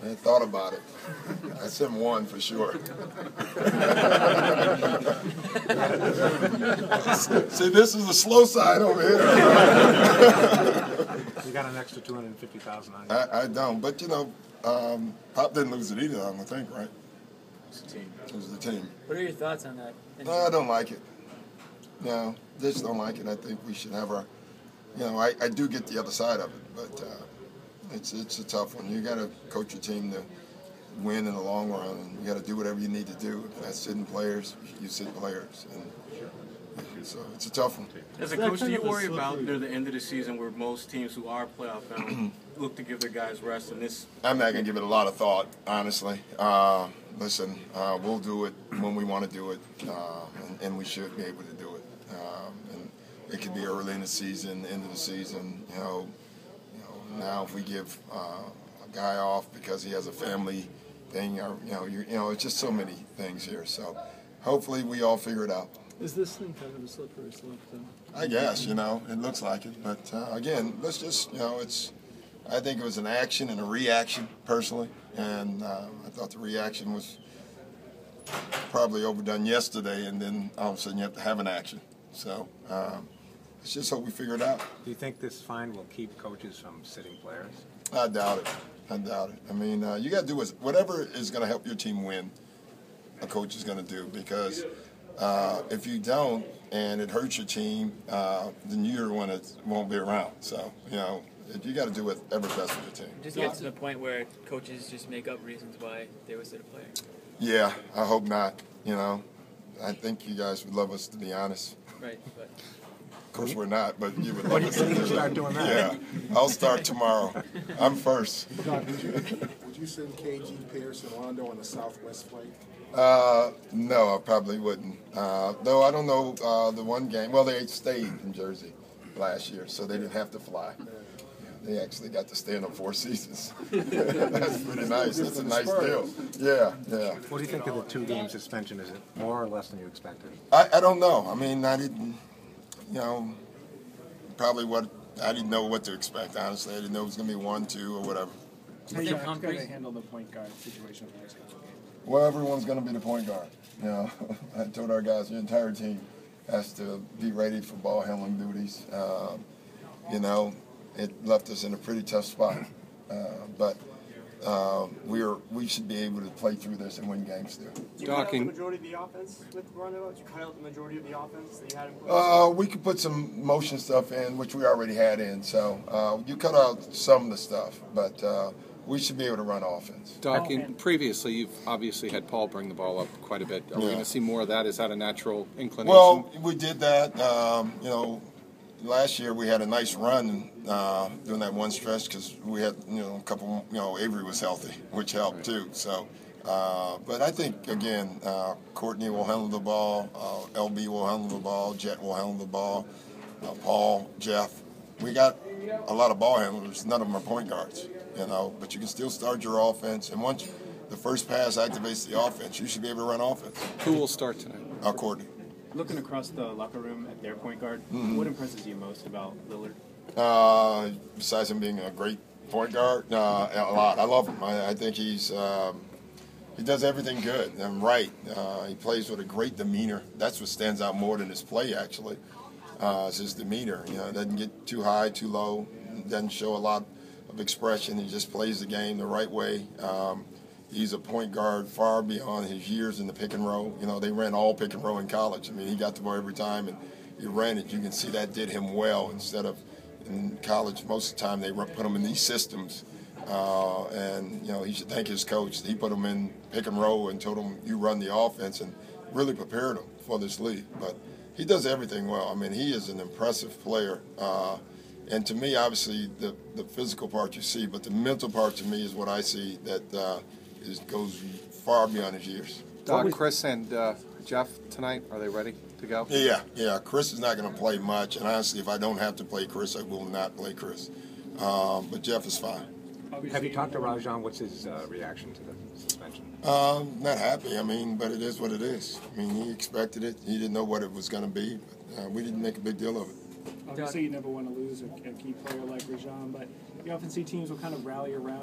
I thought about it. I sent one for sure. See, this is the slow side over here. You got an extra $250,000 on you. I don't, but you know, Pop didn't lose it either, I don't think, right? It's a team. It was the team. What are your thoughts on that? No, I don't like it. No, just don't like it. I think we should have our, you know, I do get the other side of it, but it's a tough one. You got to coach your team to win in the long run, and you got to do whatever you need to do. If that's sitting players, you sit players, and so it's a tough one. As a coach, do you worry about near the end of the season where most teams who are playoff bound look to give their guys rest, and this? I'm not going to give it a lot of thought, honestly. Listen, we'll do it when we want to do it, and we should be able to do it. And it could be early in the season, end of the season. You know, now if we give a guy off because he has a family thing, or you know, it's just so many things here. So hopefully we all figure it out. Is this thing kind of a slippery slope, then? I guess, you know, it looks like it. But again, let's just, you know, I think it was an action and a reaction, personally. And I thought the reaction was probably overdone yesterday, and then all of a sudden you have to have an action. So let's just hope we figure it out. Do you think this fine will keep coaches from sitting players? I doubt it. I doubt it. I mean, you got to do whatever is going to help your team win, a coach is going to do, because if you don't and it hurts your team, then you're the one that won't be around. So, you know, you got to do whatever's best for your team. Just get to the point where coaches just make up reasons why they would sit a player. Yeah, I hope not. You know, I think you guys would love us to be honest. Right, but of course we're not, but you would love us to When do you start doing that? Yeah, I'll start tomorrow. I'm first. Doc, would you send KG, Pierce, and Rondo on the Southwest flight? No, I probably wouldn't. Though I don't know the one game. Well, they stayed in Jersey last year, so they didn't have to fly. They actually got to stay in the Four Seasons. That's pretty nice. That's a nice deal. Yeah, yeah. What do you think of the 2-game suspension? Is it more or less than you expected? I don't know. I mean, I didn't, you know, probably I didn't know what to expect, honestly. I didn't know it was going to be 1, 2, or whatever. How are you going to handle the point guard situation for this game? Well, everyone's going to be the point guard. You know, I told our guys, the entire team has to be ready for ball handling duties. You know, it left us in a pretty tough spot, but we should be able to play through this and win games still. Did you cut out the majority of the offense with Rondo? Did you cut out the majority of the offense that you had in place? We could put some motion stuff in, which we already had in. So you cut out some of the stuff, but we should be able to run offense. Doc, previously you've obviously had Paul bring the ball up quite a bit. Are we going to see more of that? Is that a natural inclination? Well, we did that. You know, last year we had a nice run during that one stretch because we had, you know, a couple. You know, Avery was healthy, which helped too. So, but I think again, Courtney will handle the ball. LB will handle the ball. Jet will handle the ball. Paul, Jeff. We got a lot of ball handlers. None of them are point guards. You know, but you can still start your offense. And once the first pass activates the offense, you should be able to run offense. Who will start tonight? Courtney. Looking across the locker room at their point guard, what impresses you most about Lillard? Besides him being a great point guard, a lot. I love him. I think he does everything good and right. He plays with a great demeanor. That's what stands out more than his play, actually. It's his demeanor. You know, it doesn't get too high, too low. It doesn't show a lot of expression. He just plays the game the right way. He's a point guard far beyond his years in the pick and roll. You know, they ran all pick and roll in college. I mean, he got the ball every time, and he ran it. You can see that did him well. Instead of in college, most of the time they put him in these systems. And, you know, he should thank his coach. He put him in pick and roll and told him, you run the offense, and really prepared him for this league. But he does everything well. I mean, he is an impressive player. And to me, obviously, the physical part you see, but the mental part to me is what I see that goes far beyond his years. Doc, Chris and Jeff tonight, are they ready to go? Yeah. Chris is not going to play much, and honestly, if I don't have to play Chris, I will not play Chris. But Jeff is fine. Have you talked to Rajon? What's his reaction to the suspension? Not happy. I mean, but it is what it is. I mean, he expected it. He didn't know what it was going to be. But, we didn't make a big deal of it. Obviously, you never want to lose a key player like Rajon, but you often see teams will kind of rally around